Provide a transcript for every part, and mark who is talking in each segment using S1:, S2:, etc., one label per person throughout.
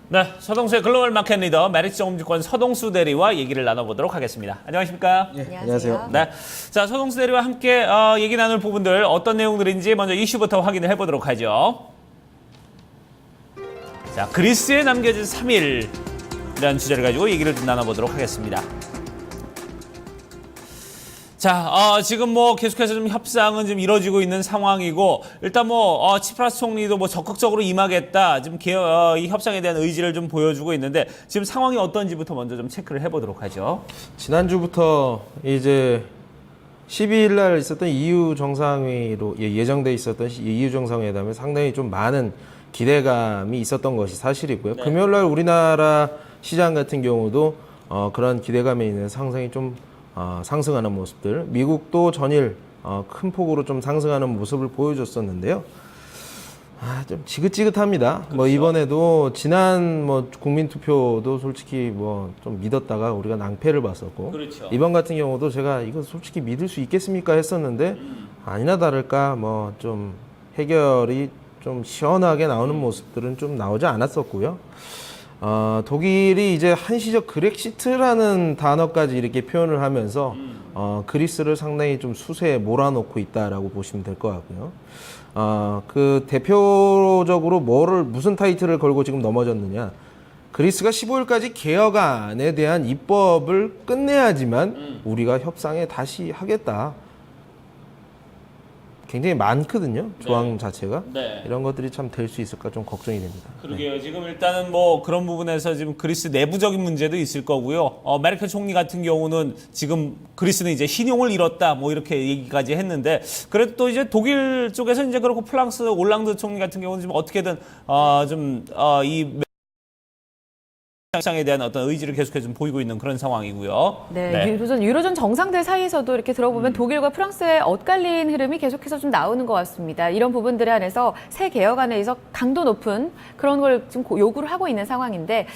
S1: 네, 서동수의 글로벌 마켓 리더 메리츠 정음증권 서동수 대리와 얘기를 나눠보도록 하겠습니다. 안녕하십니까?
S2: 네, 안녕하세요.
S1: 네, 자 서동수 대리와 함께 얘기 나눌 부분들 어떤 내용들인지 먼저 이슈부터 확인을 해보도록 하죠. 자, 그리스에 남겨진 3일이라는 주제를 가지고 얘기를 좀 나눠보도록 하겠습니다. 자, 지금 계속해서 좀 협상은 좀 이루어지고 있는 상황이고, 일단 치프라스 총리도 적극적으로 임하겠다, 지금 이 협상에 대한 의지를 좀 보여주고 있는데, 지금 상황이 어떤지부터 먼저 좀 체크를 해보도록 하죠.
S2: 지난주부터 이제 12일 날 있었던 EU 정상회의로 예정돼 있었던 EU 정상회담에 상당히 좀 많은 기대감이 있었던 것이 사실이고요.
S1: 네.
S2: 금요일 날 우리나라 시장 같은 경우도 그런 기대감에 있는 상승이 좀 상승하는 모습들, 미국도 전일 큰 폭으로 좀 상승하는 모습을 보여줬었는데요. 좀 지긋지긋합니다.
S1: 그렇죠.
S2: 이번에도 지난 국민투표도 솔직히 좀 믿었다가 우리가 낭패를 봤었고,
S1: 그렇죠.
S2: 이번 같은 경우도 제가 이거 솔직히 믿을 수 있겠습니까 했었는데 아니나 다를까 좀 해결이 좀 시원하게 나오는 모습들은 좀 나오지 않았었고요. 독일이 이제 한시적 그렉시트라는 단어까지 이렇게 표현을 하면서 그리스를 상당히 좀 수세에 몰아넣고 있다라고 보시면 될 것 같고요. 그 대표적으로 무슨 타이틀을 걸고 지금 넘어졌느냐. 그리스가 15일까지 개혁안에 대한 입법을 끝내야지만 우리가 협상에 다시 하겠다. 굉장히 많거든요. 조항
S1: 네.
S2: 자체가.
S1: 네.
S2: 이런 것들이 참 될 수 있을까 좀 걱정이 됩니다.
S1: 그러게요. 지금 일단은 그런 부분에서 지금 그리스 내부적인 문제도 있을 거고요. 메르켈 총리 같은 경우는 지금 그리스는 이제 신용을 잃었다 이렇게 얘기까지 했는데, 그래도 또 이제 독일 쪽에서 이제 그렇고 프랑스 올랑드 총리 같은 경우는 지금 어떻게든 이 협상에 대한 어떤 의지를 계속해서 좀 보이고 있는 그런 상황이고요.
S3: 네, 유로존 정상들 사이에서도 이렇게 들어보면 독일과 프랑스의 엇갈린 흐름이 계속해서 좀 나오는 것 같습니다. 이런 부분들에 한해서 새 개혁안에 의해서 강도 높은 그런 걸 지금 요구를 하고 있는 상황인데,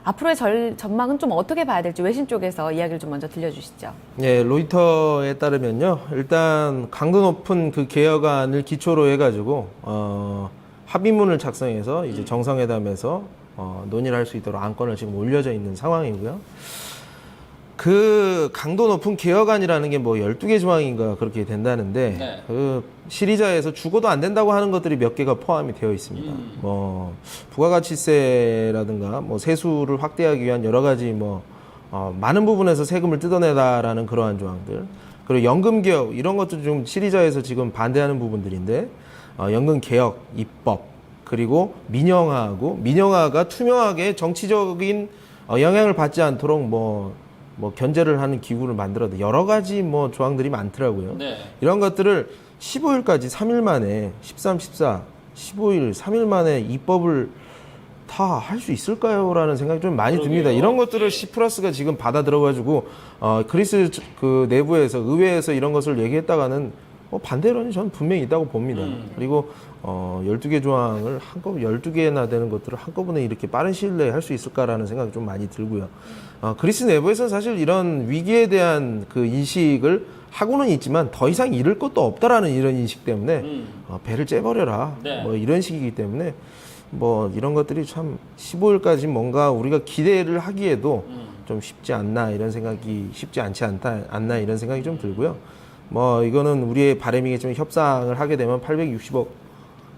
S3: 앞으로의 전망은 좀 어떻게 봐야 될지 외신 쪽에서 이야기를 좀 먼저 들려주시죠.
S2: 네, 로이터에 따르면요. 일단 강도 높은 그 개혁안을 기초로 해가지고 합의문을 작성해서 이제 정상회담에서 논의를 할 수 있도록 안건을 지금 올려져 있는 상황이고요. 그 강도 높은 개혁안이라는 게 12개 조항인가 그렇게 된다는데,
S1: 네.
S2: 그 시리자에서 죽어도 안 된다고 하는 것들이 몇 개가 포함이 되어 있습니다. 부가가치세라든가 세수를 확대하기 위한 여러 가지 많은 부분에서 세금을 뜯어내다라는 그러한 조항들, 그리고 연금 개혁 이런 것도 좀 시리자에서 지금 반대하는 부분들인데, 연금 개혁 입법, 그리고 민영화가 투명하게 정치적인 영향을 받지 않도록 견제를 하는 기구를 만들어도 여러 가지 조항들이 많더라고요.
S1: 네.
S2: 이런 것들을 15일까지 3일 만에 13, 14, 15일 3일 만에 입법을 다 할 수 있을까요? 라는 생각이 좀 많이 듭니다. 이런 것들을 시프라스가 지금 받아 들어가지고 그리스 그 내부에서 의회에서 이런 것을 얘기했다가는 반대론이 저는 분명히 있다고 봅니다. 그리고 12개 조항을 12개나 되는 것들을 한꺼번에 이렇게 빠른 시일 내에 할 수 있을까라는 생각이 좀 많이 들고요. 그리스 내부에서는 사실 이런 위기에 대한 그 인식을 하고는 있지만 더 이상 잃을 것도 없다라는 이런 인식 때문에 배를 째버려라.
S1: 네.
S2: 이런 식이기 때문에 이런 것들이 참 15일까지 뭔가 우리가 기대를 하기에도 좀 쉽지 않나 이런 생각이 않나 이런 생각이 좀 들고요. 이거는 우리의 바람이겠지만 협상을 하게 되면 860억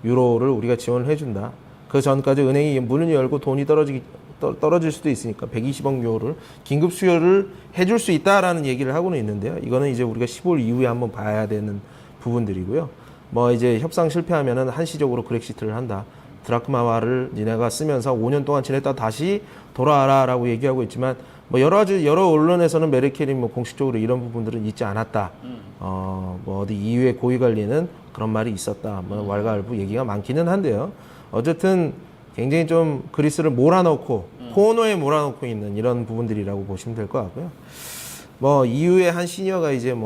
S2: 유로를 우리가 지원을 해준다. 그 전까지 은행이 문을 열고 돈이 떨어질 수도 있으니까 120억 유로를 긴급 수요를 해줄 수 있다라는 얘기를 하고는 있는데요. 이거는 이제 우리가 15일 이후에 한번 봐야 되는 부분들이고요. 이제 협상 실패하면은 한시적으로 그렉시트를 한다. 드라크마화를 니네가 쓰면서 5년 동안 지냈다 다시 돌아와라라고 얘기하고 있지만 여러 언론에서는 메르켈이 공식적으로 이런 부분들은 있지 않았다. 어디 EU의 고위 관리는 그런 말이 있었다. 왈가왈부 얘기가 많기는 한데요. 어쨌든 굉장히 좀 그리스를 몰아넣고 코너에 몰아넣고 있는 이런 부분들이라고 보시면 될 것 같고요. EU의 한 시니어가 이제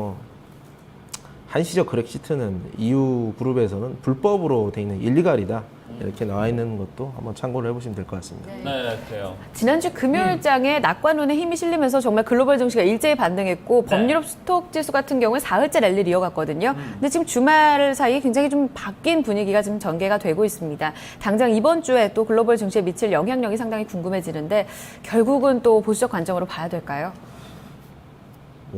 S2: 한시적 그렉시트는 EU 그룹에서는 불법으로 돼 있는 일리갈이다. 이렇게 나와 있는 것도 한번 참고를 해보시면 될 것 같습니다.
S1: 네, 그래요.
S3: 지난주 금요일장에 낙관론에 힘이 실리면서 정말 글로벌 증시가 일제히 반등했고 범유럽 스톡 지수 같은 경우에 사흘째 랠리를 이어갔거든요. 근데 지금 주말 사이에 굉장히 좀 바뀐 분위기가 지금 전개가 되고 있습니다. 당장 이번 주에 또 글로벌 증시에 미칠 영향력이 상당히 궁금해지는데 결국은 또 보수적 관점으로 봐야 될까요?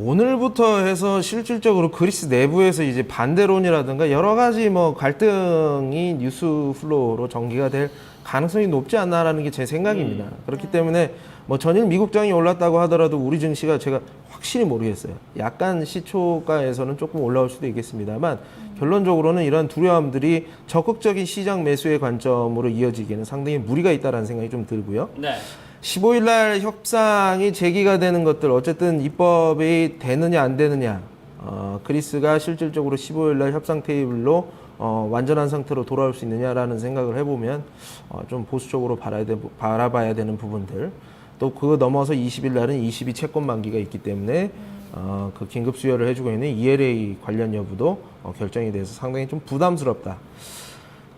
S2: 오늘부터 해서 실질적으로 그리스 내부에서 이제 반대론이라든가 여러 가지 뭐 갈등이 뉴스 플로우로 전개가 될 가능성이 높지 않나라는 게 제 생각입니다. 그렇기 때문에 뭐 전일 미국장이 올랐다고 하더라도 우리 증시가 제가 확실히 모르겠어요. 약간 시초가에서는 조금 올라올 수도 있겠습니다만 결론적으로는 이런 두려움들이 적극적인 시장 매수의 관점으로 이어지기에는 상당히 무리가 있다는 생각이 좀 들고요.
S1: 네.
S2: 15일 날 협상이 제기가 되는 것들 어쨌든 입법이 되느냐 안 되느냐 그리스가 실질적으로 15일 날 협상 테이블로 완전한 상태로 돌아올 수 있느냐라는 생각을 해보면 좀 보수적으로 바라봐야 되는 부분들 또 그거 넘어서 20일 날은 22 채권 만기가 있기 때문에 그 긴급 수혈을 해주고 있는 ELA 관련 여부도 결정이 돼서 상당히 좀 부담스럽다.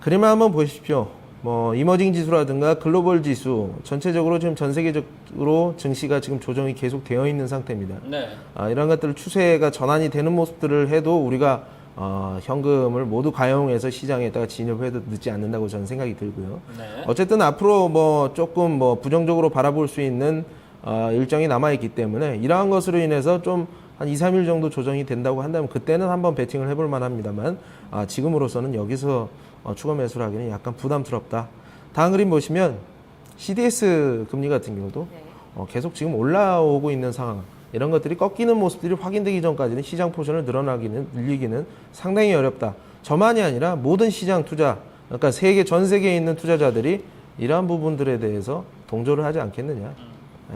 S2: 그림을 한번 보십시오. 뭐 이머징 지수라든가 글로벌 지수 전체적으로 지금 전 세계적으로 증시가 지금 조정이 계속 되어 있는 상태입니다.
S1: 네.
S2: 이런 것들 추세가 전환이 되는 모습들을 해도 우리가 현금을 모두 가용해서 시장에다가 진입해도 늦지 않는다고 저는 생각이 들고요.
S1: 네.
S2: 어쨌든 앞으로 뭐 조금 뭐 부정적으로 바라볼 수 있는 일정이 남아 있기 때문에 이러한 것으로 인해서 좀 한 2, 3일 정도 조정이 된다고 한다면 그때는 한번 베팅을 해볼 만합니다만 지금으로서는 여기서 추가 매수를 하기는 약간 부담스럽다. 다음 그림 보시면 CDS 금리 같은 경우도 계속 지금 올라오고 있는 상황. 이런 것들이 꺾이는 모습들이 확인되기 전까지는 시장 포션을 늘리기는 상당히 어렵다. 저만이 아니라 모든 시장 투자, 그러니까 전 세계에 있는 투자자들이 이러한 부분들에 대해서 동조를 하지 않겠느냐.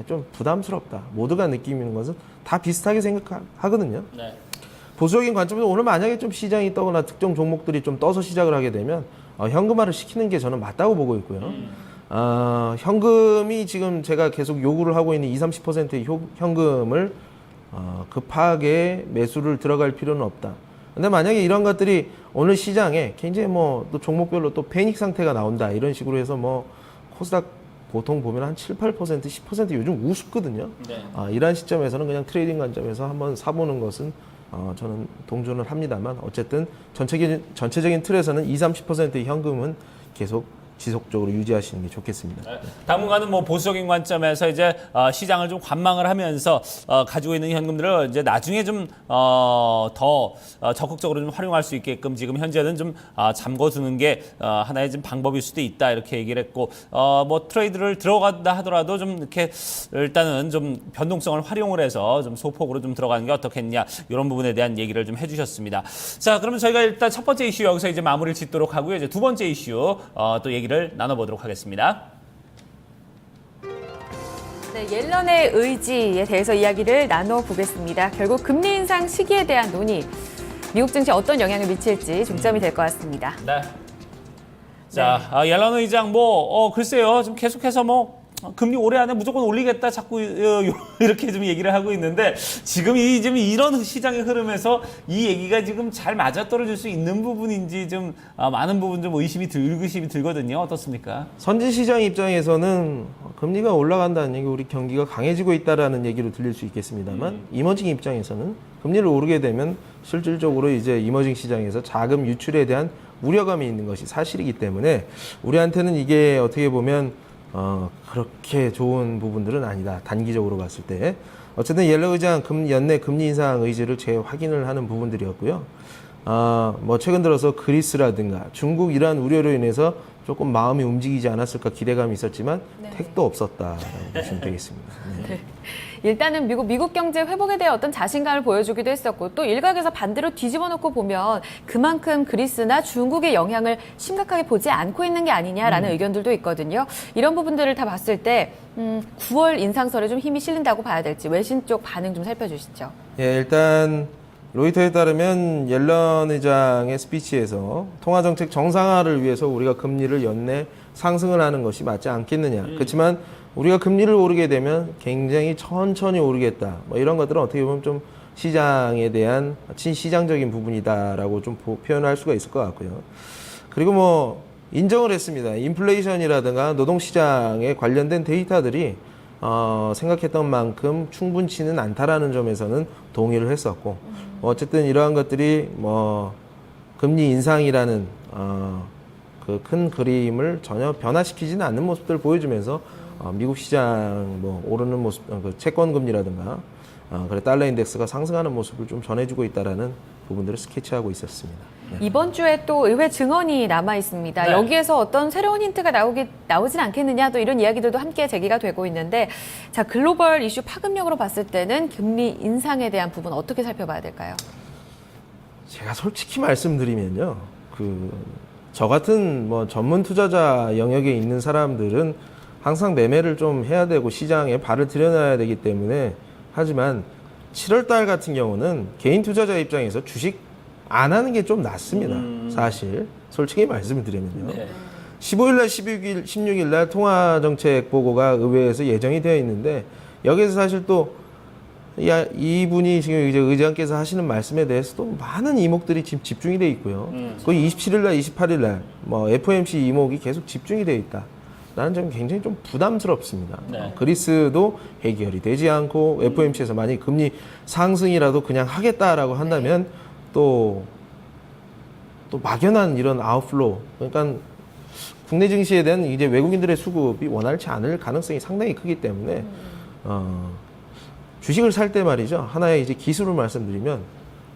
S2: 좀 부담스럽다. 모두가 느끼는 것은 다 비슷하게 생각하거든요.
S1: 네.
S2: 보수적인 관점에서 오늘 만약에 좀 시장이 떠거나 특정 종목들이 좀 떠서 시작을 하게 되면 현금화를 시키는 게 저는 맞다고 보고 있고요. 현금이 지금 제가 계속 요구를 하고 있는 20, 30%의 현금을 급하게 매수를 들어갈 필요는 없다. 근데 만약에 이런 것들이 오늘 시장에 굉장히 뭐 또 종목별로 또 패닉 상태가 나온다. 이런 식으로 해서 뭐 코스닥 보통 보면 한 7, 8%, 10% 요즘 우습거든요.
S1: 네.
S2: 이러한 시점에서는 그냥 트레이딩 관점에서 한번 사보는 것은 저는 동조는 합니다만 어쨌든 전체적인 틀에서는 20, 30%의 현금은 계속 지속적으로 유지하시는 게 좋겠습니다.
S1: 네. 당분간은 뭐 보수적인 관점에서 이제 시장을 좀 관망을 하면서 가지고 있는 현금들을 이제 나중에 좀 더 적극적으로 좀 활용할 수 있게끔 지금 현재는 좀 잠궈두는 게 하나의 좀 방법일 수도 있다 이렇게 얘기를 했고 뭐 트레이드를 들어간다 하더라도 좀 이렇게 일단은 좀 변동성을 활용을 해서 좀 소폭으로 좀 들어가는 게 어떻겠냐 이런 부분에 대한 얘기를 좀 해주셨습니다. 자, 그러면 저희가 일단 첫 번째 이슈 여기서 이제 마무리를 짓도록 하고요. 이제 두 번째 이슈 또 얘기를 나눠보도록 하겠습니다.
S3: 네, 옐런의 의지에 대해서 이야기를 나눠보겠습니다. 결국 금리 인상 시기에 대한 논의, 미국 증시에 어떤 영향을 미칠지 중점이 될 것 같습니다.
S1: 네. 자, 옐런 의장 글쎄요. 좀 계속해서 금리 올해 안에 무조건 올리겠다 자꾸 이렇게 좀 얘기를 하고 있는데 지금 이런 시장의 흐름에서 이 얘기가 지금 잘 맞아떨어질 수 있는 부분인지 좀 많은 부분 좀 의심이 들거든요. 어떻습니까?
S2: 선진 시장 입장에서는 금리가 올라간다는 얘기, 우리 경기가 강해지고 있다라는 얘기로 들릴 수 있겠습니다만 이머징 입장에서는 금리를 오르게 되면 실질적으로 이제 이머징 시장에서 자금 유출에 대한 우려감이 있는 것이 사실이기 때문에 우리한테는 이게 어떻게 보면 그렇게 좋은 부분들은 아니다. 단기적으로 봤을 때. 어쨌든 옐런 의장 연내 금리 인상 의지를 재확인을 하는 부분들이었고요. 뭐 최근 들어서 그리스라든가 중국 이러한 우려로 인해서 조금 마음이 움직이지 않았을까 기대감이 있었지만 택도 없었다라고 보시면 되겠습니다. 네.
S3: 일단은 미국 경제 회복에 대한 어떤 자신감을 보여주기도 했었고 또 일각에서 반대로 뒤집어 놓고 보면 그만큼 그리스나 중국의 영향을 심각하게 보지 않고 있는 게 아니냐라는 의견들도 있거든요. 이런 부분들을 다 봤을 때 9월 인상설에 좀 힘이 실린다고 봐야 될지 외신 쪽 반응 좀 살펴주시죠.
S2: 예, 일단 로이터에 따르면 옐런 의장의 스피치에서 통화정책 정상화를 위해서 우리가 금리를 연내 상승을 하는 것이 맞지 않겠느냐. 그렇지만 우리가 금리를 오르게 되면 굉장히 천천히 오르겠다. 뭐 이런 것들은 어떻게 보면 좀 시장에 대한 친시장적인 부분이다라고 좀 표현할 수가 있을 것 같고요. 그리고 뭐 인정을 했습니다. 인플레이션이라든가 노동시장에 관련된 데이터들이 생각했던 만큼 충분치는 않다라는 점에서는 동의를 했었고, 어쨌든 이러한 것들이 뭐 금리 인상이라는 그 큰 그림을 전혀 변화시키지는 않는 모습들을 보여주면서 미국 시장 뭐 오르는 모습, 그 채권 금리라든가 그래 달러 인덱스가 상승하는 모습을 좀 전해주고 있다라는 부분들을 스케치하고 있었습니다. 네.
S3: 이번 주에 또 의회 증언이 남아 있습니다.
S1: 네.
S3: 여기에서 어떤 새로운 힌트가 나오진 않겠느냐, 또 이런 이야기들도 함께 제기가 되고 있는데, 자, 글로벌 이슈 파급력으로 봤을 때는 금리 인상에 대한 부분 어떻게 살펴봐야 될까요?
S2: 제가 솔직히 말씀드리면요, 저 같은 뭐 전문 투자자 영역에 있는 사람들은 항상 매매를 좀 해야 되고 시장에 발을 들여놔야 되기 때문에, 하지만 7월 달 같은 경우는 개인 투자자 입장에서 주식 안 하는 게 좀 낫습니다. 사실 솔직히 말씀을 드리면요.
S1: 네.
S2: 15일 날 16일 날 통화정책 보고가 의회에서 예정이 되어 있는데, 여기서 사실 또 이분이 지금 이제 의장께서 하시는 말씀에 대해서도 많은 이목들이 지금 집중이 돼 있고요. 거의 27일 날, 28일 날 뭐 FOMC 이목이 계속 집중이 돼 있다. 라는 점이 굉장히 좀 부담스럽습니다.
S1: 네.
S2: 그리스도 해결이 되지 않고 FOMC에서 만약 금리 상승이라도 그냥 하겠다라고 한다면 또 막연한 이런 아웃플로우, 그러니까 국내 증시에 대한 이제 외국인들의 수급이 원활치 않을 가능성이 상당히 크기 때문에 주식을 살 때 말이죠, 하나의 이제 기술을 말씀드리면,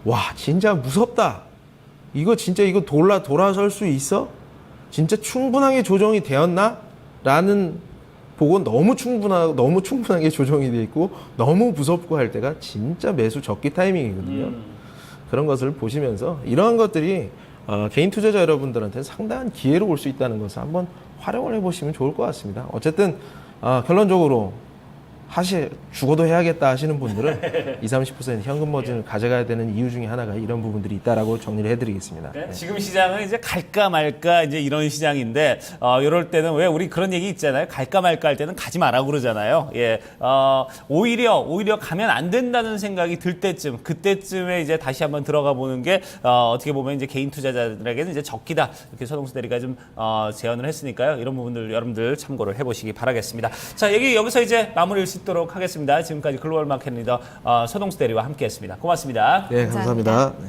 S2: 와 진짜 무섭다. 이거 진짜 이거 돌아설 수 있어? 진짜 충분하게 조정이 되었나? 라는 보고 너무 충분하게 조정이 돼 있고 너무 무섭고 할 때가 진짜 매수 적기 타이밍이거든요. 그런 것을 보시면서 이러한 것들이 개인 투자자 여러분들한테는 상당한 기회로 올 수 있다는 것을 한번 활용을 해보시면 좋을 것 같습니다. 어쨌든 결론적으로 죽어도 해야겠다 하시는 분들은 20-30% 현금 머진을 가져가야 되는 이유 중에 하나가 이런 부분들이 있다라고 정리를 해드리겠습니다.
S1: 네. 지금 시장은 이제 갈까 말까 이제 이런 시장인데, 이럴 때는 왜 우리 그런 얘기 있잖아요. 갈까 말까 할 때는 가지 마라 그러잖아요. 예, 오히려 가면 안 된다는 생각이 들 때쯤, 그때쯤에 이제 다시 한번 들어가 보는 게 어떻게 보면 이제 개인 투자자들에게는 이제 적기다, 이렇게 서동수 대리가 좀 제언을 했으니까요. 이런 부분들 여러분들 참고를 해보시기 바라겠습니다. 자, 여기서 이제 마무리를 짓도록 하겠습니다. 지금까지 글로벌 마켓 리더 서동수 대리와 함께했습니다. 고맙습니다.
S2: 네, 감사합니다. 네.